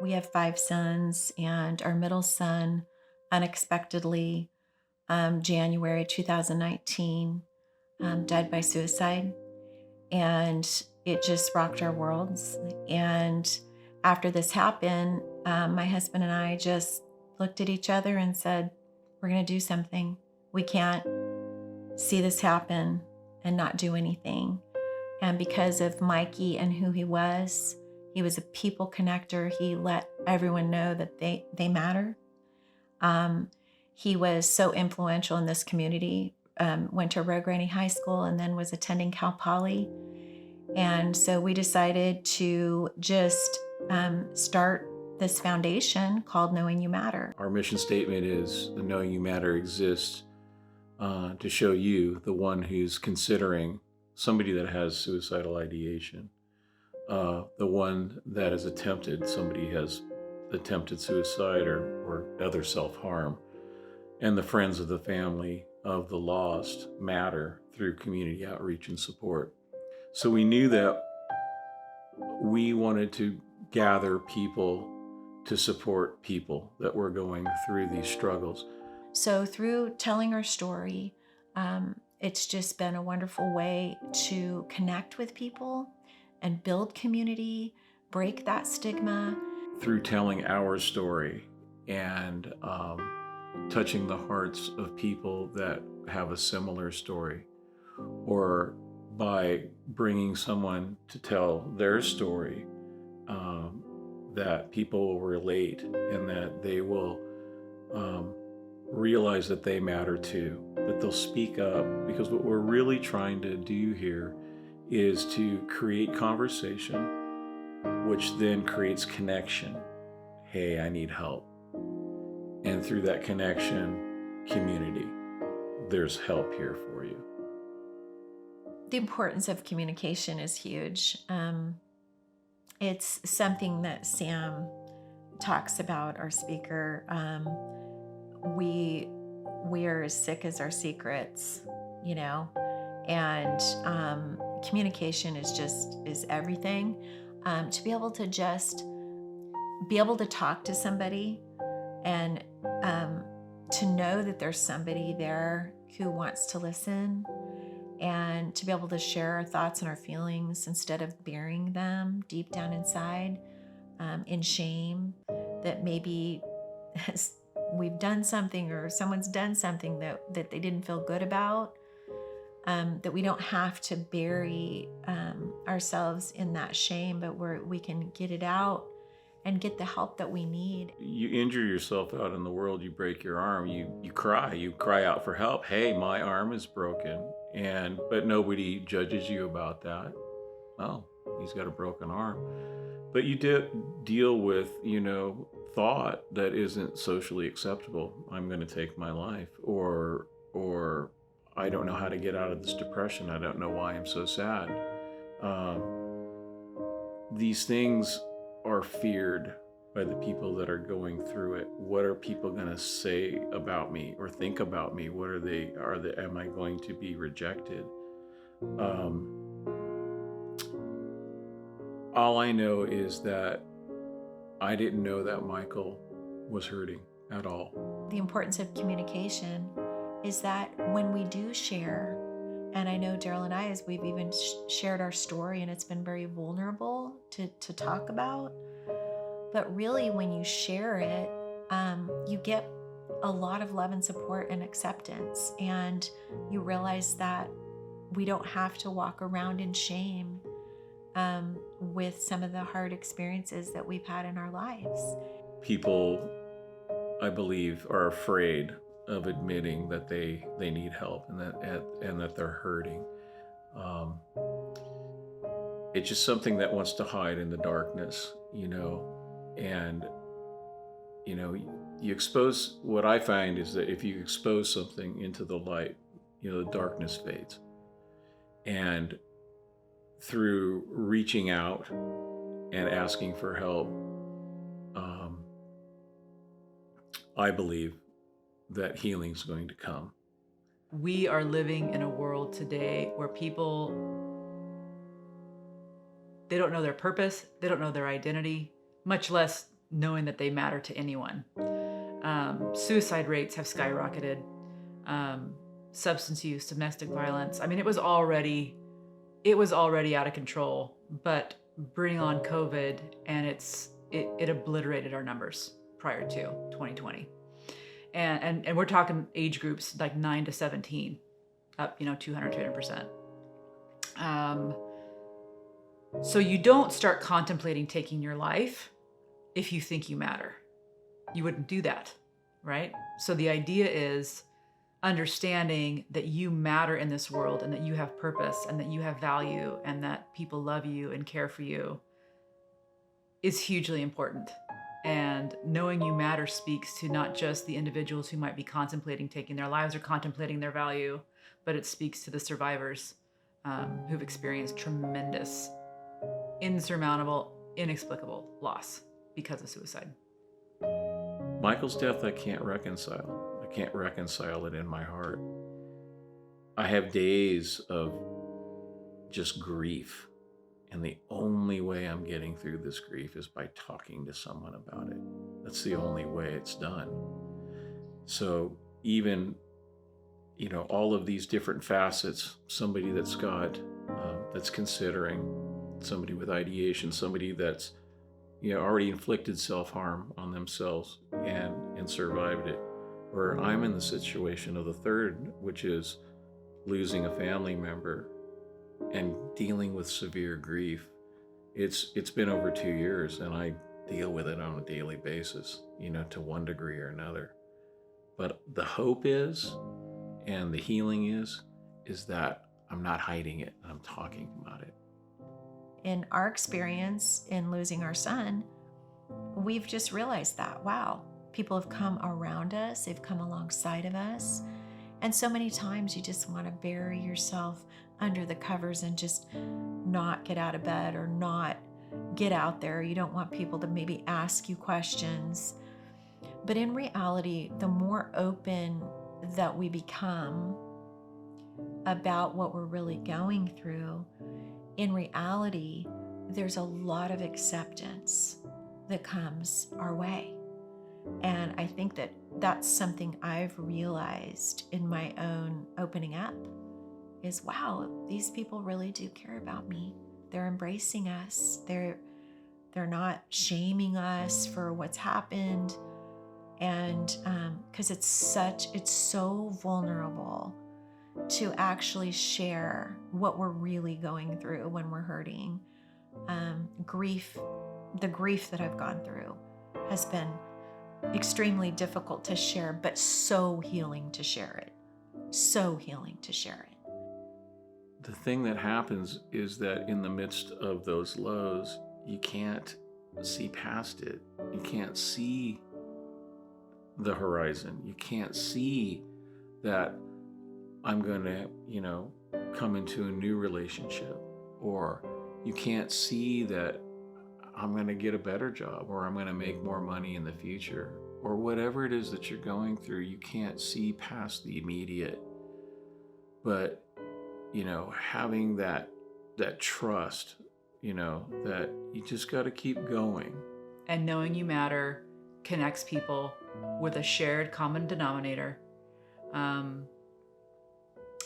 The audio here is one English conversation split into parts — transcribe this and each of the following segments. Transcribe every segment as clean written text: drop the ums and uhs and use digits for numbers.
We have 5 sons, and our middle son unexpectedly, January 2019, died by suicide, and it just rocked our worlds. And after this happened, my husband and I just looked at each other and said, "We're gonna do something. We can't see this happen and not do anything." And because of Mikey and who he was a people connector. He let everyone know that they matter. Um, he was so influential in this community. Went to Rio Grande High School and then was attending Cal Poly. And so we decided to just start this foundation called Knowing You Matter. Our mission statement is the Knowing You Matter exists to show you, the one who's considering somebody that has suicidal ideation, the one that has somebody has attempted suicide or other self-harm, and the friends of the family of the lost matter through community outreach and support. So we knew that we wanted to gather people to support people that were going through these struggles. So through telling our story, it's just been a wonderful way to connect with people and build community, break that stigma. Through telling our story and touching the hearts of people that have a similar story, or by bringing someone to tell their story, that people will relate and that they will realize that they matter too, that they'll speak up. Because what we're really trying to do here is to create conversation, which then creates connection. Hey, I need help. And through that connection, community. There's help here for you. The importance of communication is huge. It's something that Sam talks about, our speaker. We are as sick as our secrets, you know, and communication is everything. To be able to just be able to talk to somebody and to know that there's somebody there who wants to listen, and to be able to share our thoughts and our feelings instead of burying them deep down inside in shame that maybe we've done something or someone's done something that they didn't feel good about, that we don't have to bury ourselves in that shame, but we can get it out and get the help that we need. You injure yourself out in the world, you break your arm, you cry out for help. Hey, my arm is broken. But nobody judges you about that. Oh, he's got a broken arm. But you deal with, thought that isn't socially acceptable. I'm going to take my life, or I don't know how to get out of this depression. I don't know why I'm so sad. These things are feared by the people that are going through it. What are people going to say about me or think about me? Am I going to be rejected? All I know is that I didn't know that Michael was hurting at all. The importance of communication is that when we do share, and I know Daryl and I, as we've even shared our story, and it's been very vulnerable to talk about, but really when you share it, you get a lot of love and support and acceptance, and you realize that we don't have to walk around in shame with some of the hard experiences that we've had in our lives. People, I believe, are afraid of admitting that they need help and that they're hurting. It's just something that wants to hide in the darkness, and you expose. What I find is that if you expose something into the light, the darkness fades. And through reaching out and asking for help, I believe that healing's going to come. We are living in a world today where people, they don't know their purpose, they don't know their identity, much less knowing that they matter to anyone. Suicide rates have skyrocketed. Substance use, domestic violence. I mean, it was already out of control, but bring on COVID and it obliterated our numbers prior to 2020. And we're talking age groups like 9 to 17, up 200%. So you don't start contemplating taking your life if you think you matter. You wouldn't do that, right? So the idea is understanding that you matter in this world and that you have purpose and that you have value and that people love you and care for you is hugely important. And knowing you matter speaks to not just the individuals who might be contemplating taking their lives or contemplating their value, but it speaks to the survivors who've experienced tremendous, insurmountable, inexplicable loss because of suicide. Michael's death, I can't reconcile. I can't reconcile it in my heart. I have days of just grief. And the only way I'm getting through this grief is by talking to someone about it. That's the only way it's done. So even, all of these different facets, somebody that's that's considering, somebody with ideation, somebody that's, already inflicted self-harm on themselves and survived it. Or I'm in the situation of the third, which is losing a family member and dealing with severe grief. It's been over 2 years, and I deal with it on a daily basis, to one degree or another. But the hope is, and the healing is that I'm not hiding it, I'm talking about it. In our experience in losing our son, we've just realized that, wow, people have come around us, they've come alongside of us. And so many times you just want to bury yourself under the covers and just not get out of bed or not get out there. You don't want people to maybe ask you questions. But in reality, the more open that we become about what we're really going through, in reality, there's a lot of acceptance that comes our way. And I think that that's something I've realized in my own opening up is, wow, these people really do care about me. They're embracing us. They're not shaming us for what's happened. And because it's so vulnerable to actually share what we're really going through when we're hurting. The grief that I've gone through has been extremely difficult to share, but so healing to share it. So healing to share it. The thing that happens is that in the midst of those lows, you can't see past it. You can't see the horizon. You can't see that I'm going to, come into a new relationship, or you can't see that I'm going to get a better job, or I'm going to make more money in the future, or whatever it is that you're going through. You can't see past the immediate. But, having that trust, that you just got to keep going. And knowing you matter connects people with a shared common denominator,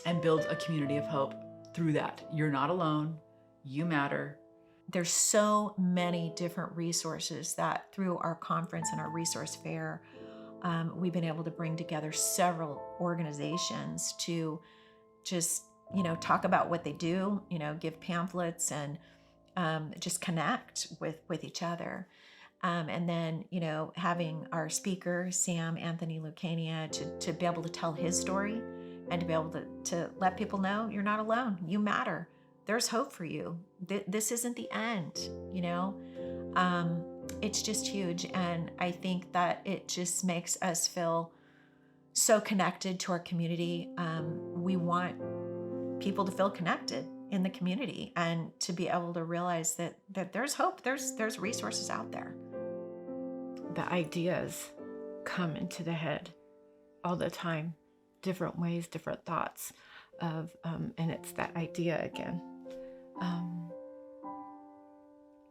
and builds a community of hope through that. You're not alone. You matter. There's so many different resources that through our conference and our resource fair, we've been able to bring together several organizations to just, talk about what they do, give pamphlets and just connect with each other. And then, having our speaker, Sam Anthony Lucania, to be able to tell his story and to be able to let people know you're not alone. You matter. There's hope for you. This isn't the end, It's just huge. And I think that it just makes us feel so connected to our community. We want people to feel connected in the community and to be able to realize that there's hope, there's resources out there. The ideas come into the head all the time, different ways, different thoughts of, and it's that idea again.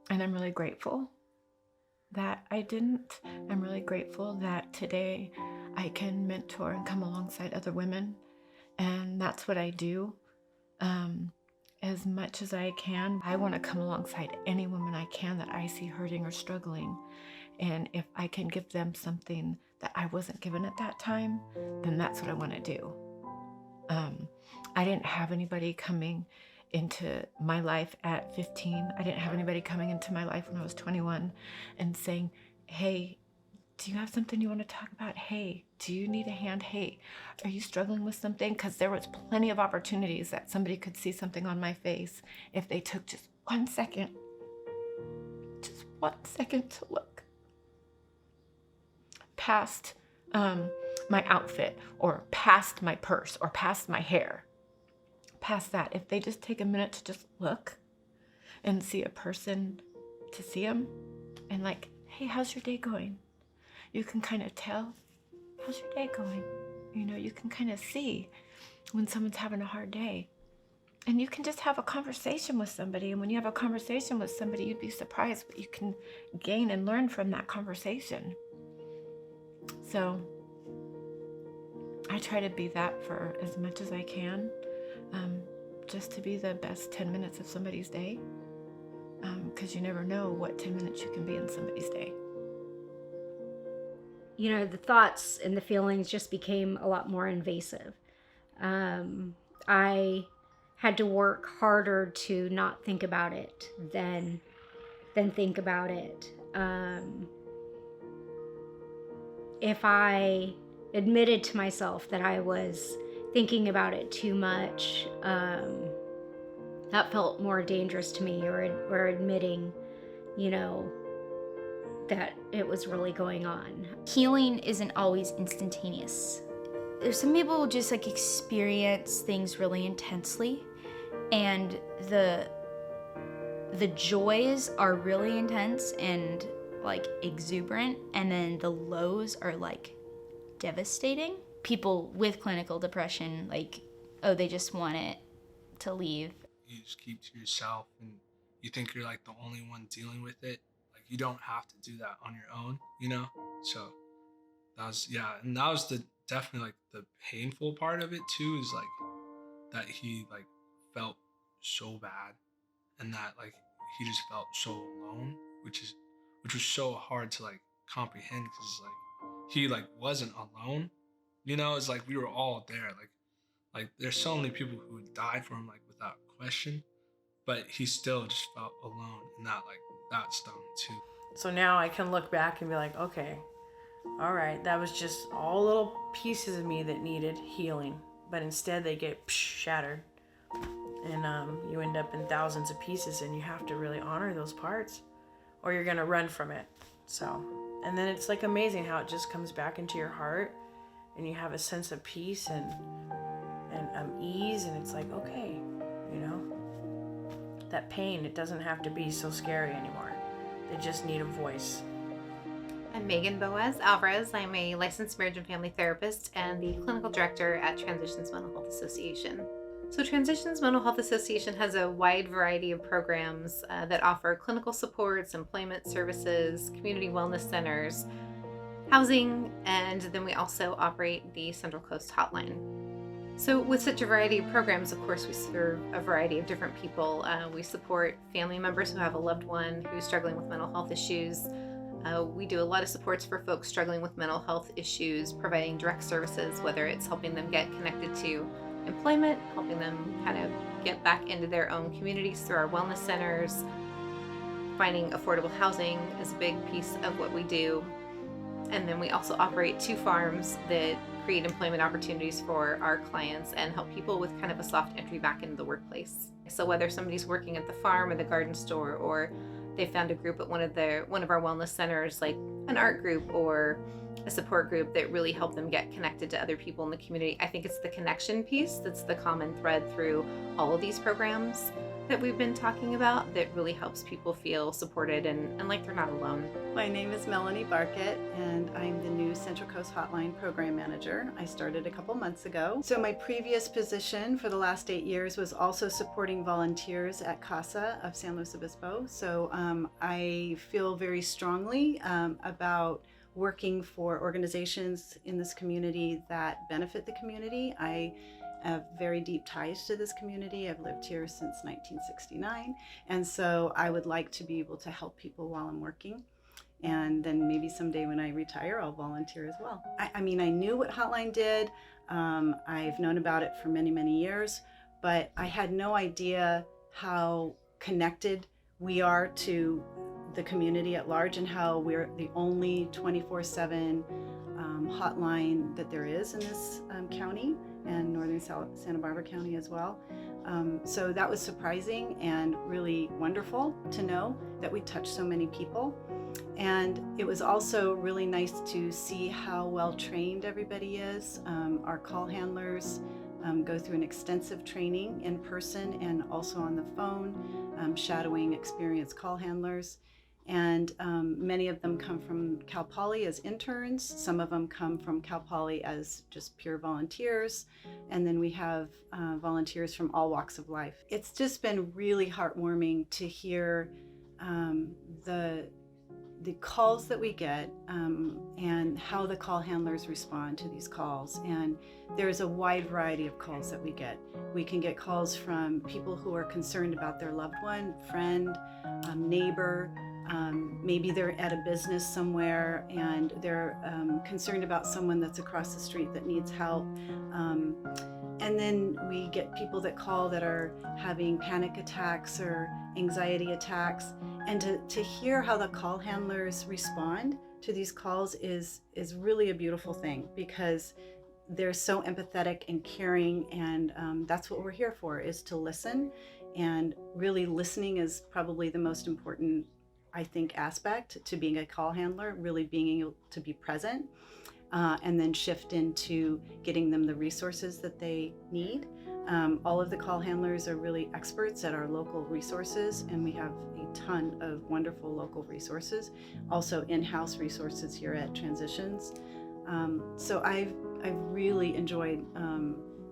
And I'm really grateful that I didn't. I'm really grateful that today I can mentor and come alongside other women, and that's what I do. As much as I can, I want to come alongside any woman I can that I see hurting or struggling. And if I can give them something that I wasn't given at that time, then that's what I want to do. I didn't have anybody coming into my life at 15. I didn't have anybody coming into my life when I was 21 and saying, hey, do you have something you want to talk about? Hey, do you need a hand? Hey, are you struggling with something? Because there was plenty of opportunities that somebody could see something on my face if they took just 1 second, just 1 second to look past my outfit or past my purse or past my hair. Past that, if they just take a minute to just look and see a person, to see them and like, hey, how's your day going? You can kind of tell, how's your day going? You know, you can kind of see when someone's having a hard day. And you can just have a conversation with somebody. And when you have a conversation with somebody, you'd be surprised what you can gain and learn from that conversation. So I try to be that for as much as I can, just to be the best 10 minutes of somebody's day, because you never know what 10 minutes you can be in somebody's day. You know, the thoughts and the feelings just became a lot more invasive. I had to work harder to not think about it than think about it. If I admitted to myself that I was thinking about it too much, that felt more dangerous to me, or admitting, you know, that it was really going on. Healing isn't always instantaneous. There's some people who just like experience things really intensely, and the joys are really intense and like exuberant, and then the lows are like devastating. People with clinical depression, like, oh, they just want it to leave. You just keep to yourself and you think you're like the only one dealing with it. Like, you don't have to do that on your own, you know? So that was, yeah. And that was definitely like the painful part of it too, is like that he like felt so bad and that like he just felt so alone, which was so hard to like comprehend, because like he like wasn't alone, you know? It's like we were all there. Like there's so many people who would die for him like without question, but he still just felt alone, and that stung too. So now I can look back and be like, okay, all right, that was just all little pieces of me that needed healing, but instead they get shattered, and you end up in thousands of pieces, and you have to really honor those parts or you're gonna run from it. So, and then it's like amazing how it just comes back into your heart and you have a sense of peace and ease, and it's like, okay, you know, that pain, it doesn't have to be so scary anymore. They just need a voice. I'm Megan Boaz Alvarez. I'm a licensed marriage and family therapist and the clinical director at Transitions Mental Health Association. So Transitions Mental Health Association has a wide variety of programs that offer clinical supports, employment services, community wellness centers, housing, and then we also operate the Central Coast Hotline. So with such a variety of programs, of course, we serve a variety of different people. We support family members who have a loved one who's struggling with mental health issues. We do a lot of supports for folks struggling with mental health issues, providing direct services, whether it's helping them get connected to employment, helping them kind of get back into their own communities through our wellness centers. Finding affordable housing is a big piece of what we do. And then we also operate 2 farms that create employment opportunities for our clients and help people with kind of a soft entry back into the workplace. So whether somebody's working at the farm or the garden store, or they found a group at one of our wellness centers, like an art group or a support group that really help them get connected to other people in the community. I think it's the connection piece that's the common thread through all of these programs. that we've been talking about that really helps people feel supported and like they're not alone. My name is Melanie Barkett, and I'm the new Central Coast Hotline Program Manager. I started a couple months ago. So my previous position for the last 8 years was also supporting volunteers at CASA of San Luis Obispo. So I feel very strongly about working for organizations in this community that benefit the community. I have very deep ties to this community. I've lived here since 1969, and so I would like to be able to help people while I'm working. And then maybe someday when I retire, I'll volunteer as well. I mean, I knew what Hotline did. I've known about it for many, many years, but I had no idea how connected we are to the community at large and how we're the only 24/7 hotline that there is in this county and northern Santa Barbara County as well. So that was surprising and really wonderful to know that we touch so many people. And it was also really nice to see how well trained everybody is. Our call handlers go through an extensive training in person and also on the phone, shadowing experienced call handlers. And many of them come from Cal Poly as interns. Some of them come from Cal Poly as just pure volunteers. And then we have volunteers from all walks of life. It's just been really heartwarming to hear the calls that we get and how the call handlers respond to these calls. And there's a wide variety of calls that we get. We can get calls from people who are concerned about their loved one, friend, neighbor. Maybe they're at a business somewhere and they're concerned about someone that's across the street that needs help. And then we get people that call that are having panic attacks or anxiety attacks. And to hear how the call handlers respond to these calls is really a beautiful thing, because they're so empathetic and caring, and that's what we're here for, is to listen. And really listening is probably the most important, I think, aspect to being a call handler, really being able to be present. And then shift into getting them the resources that they need. All of the call handlers are really experts at our local resources, and we have a ton of wonderful local resources, also in-house resources here at Transitions. So I've really enjoyed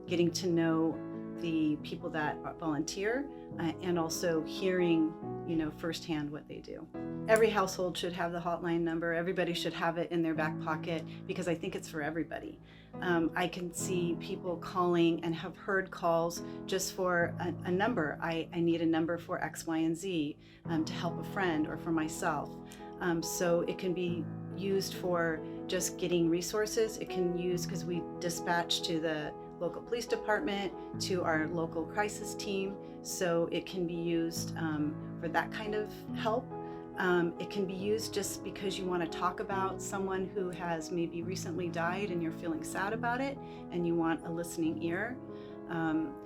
getting to know the people that volunteer and also hearing, firsthand what they do. Every household should have the hotline number. Everybody should have it in their back pocket, because I think it's for everybody. I can see people calling and have heard calls just for a number. I need a number for X, Y, and Z to help a friend or for myself. So it can be used for just getting resources. It can use, because we dispatch to the local police department, to our local crisis team, so it can be used for that kind of help. It can be used just because you want to talk about someone who has maybe recently died and you're feeling sad about it and you want a listening ear.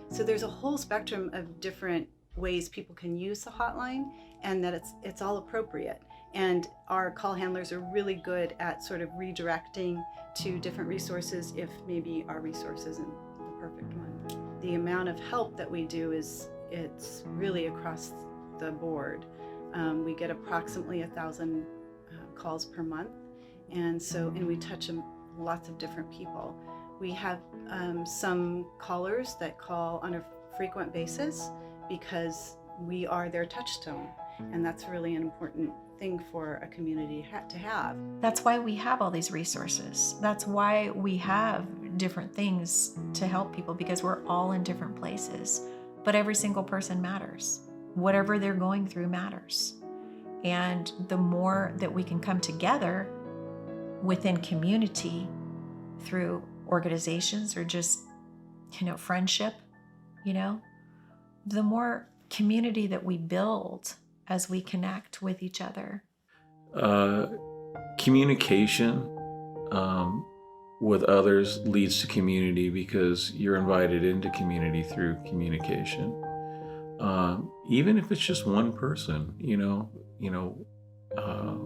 So there's a whole spectrum of different ways people can use the hotline, and that it's all appropriate. And our call handlers are really good at sort of redirecting to different resources if maybe our resource isn't the perfect one. The amount of help that we do it's really across the board. We get approximately 1,000 calls per month, and we touch lots of different people. We have some callers that call on a frequent basis because we are their touchstone, and that's really an important thing for a community to have. That's why we have all these resources. That's why we have different things to help people, because we're all in different places. But every single person matters. Whatever they're going through matters. And the more that we can come together within community through organizations or just, friendship, the more community that we build as we connect with each other. Communication with others leads to community, because you're invited into community through communication. Even if it's just one person,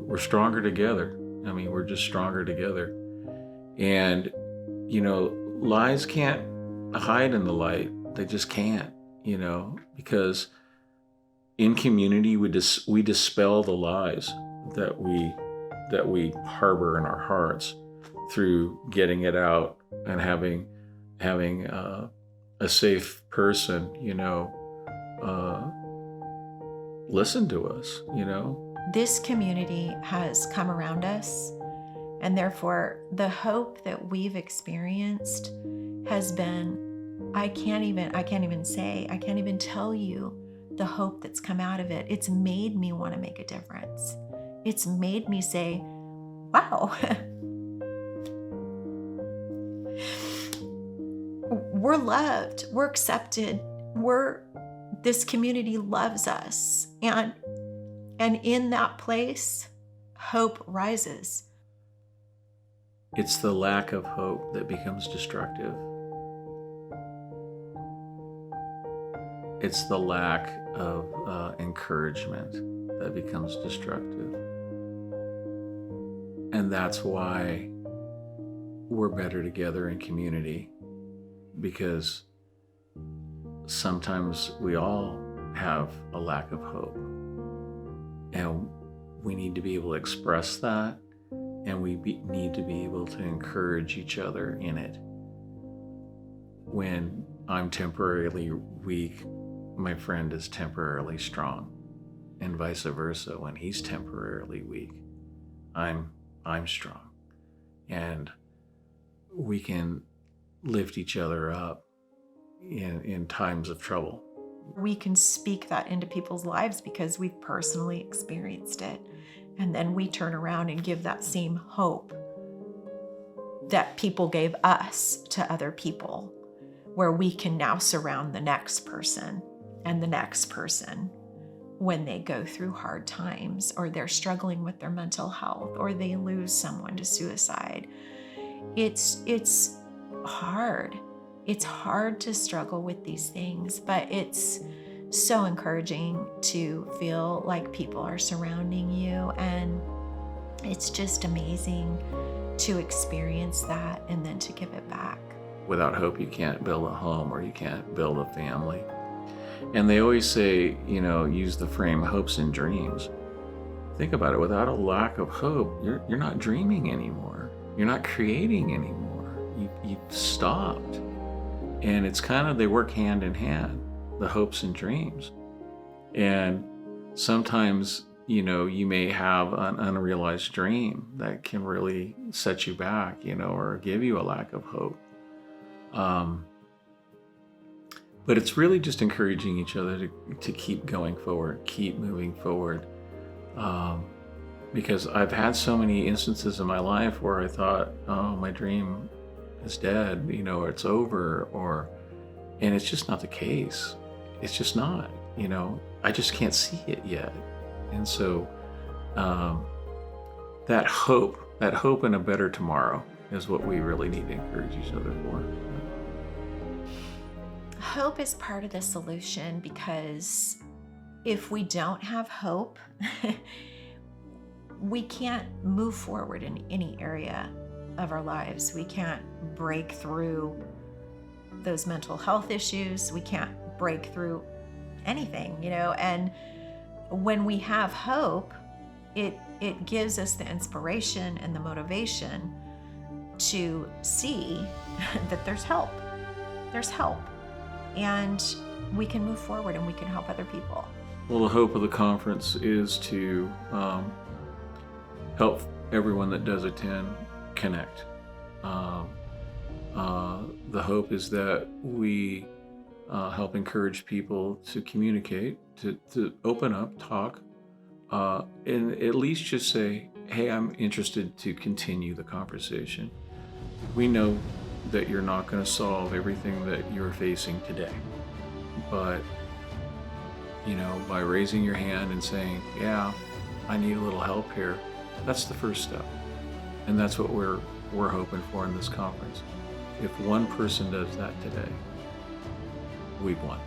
we're stronger together. I mean, we're just stronger together. And, lies can't hide in the light. They just can't, because in community, we dispel the lies that we harbor in our hearts through getting it out and having a safe person, listen to us, This community has come around us, and therefore the hope that we've experienced has been, I can't even tell you the hope that's come out of it. It's made me want to make a difference. It's made me say, wow, we're loved, we're accepted, this community loves us. And in that place, hope rises. It's the lack of hope that becomes destructive. It's the lack of encouragement that becomes destructive. And that's why we're better together in community, because sometimes we all have a lack of hope. And we need to be able to express that, and we need to be able to encourage each other in it. When I'm temporarily weak, my friend is temporarily strong, and vice versa. When he's temporarily weak, I'm strong, and we can lift each other up in times of trouble. We can speak that into people's lives because we've personally experienced it, and then we turn around and give that same hope that people gave us to other people, where we can now surround the next person and the next person when they go through hard times, or they're struggling with their mental health, or they lose someone to suicide. It's hard. It's hard to struggle with these things, but it's so encouraging to feel like people are surrounding you, and it's just amazing to experience that and then to give it back. Without hope, you can't build a home, or you can't build a family. And they always say, use the frame hopes and dreams. Think about it. Without a lack of hope, you're not dreaming anymore. You're not creating anymore. You've stopped. And it's kind of, they work hand in hand, the hopes and dreams. And sometimes, you may have an unrealized dream that can really set you back, or give you a lack of hope. But it's really just encouraging each other to keep going forward, keep moving forward. Because I've had so many instances in my life where I thought, oh, my dream is dead, or it's over, and it's just not the case. It's just not, I just can't see it yet. And so that hope in a better tomorrow is what we really need to encourage each other for. Hope is part of the solution, because if we don't have hope, we can't move forward in any area of our lives. We can't break through those mental health issues. We can't break through anything, and when we have hope, it gives us the inspiration and the motivation to see that there's help. There's help. And we can move forward and we can help other people. Well, the hope of the conference is to help everyone that does attend connect. The hope is that we help encourage people to communicate, to open up, talk, and at least just say, hey, I'm interested to continue the conversation. We know that you're not going to solve everything that you're facing today, but by raising your hand and saying, yeah, I need a little help here, that's the first step. And that's what we're hoping for in this conference. If one person does that today, we've won.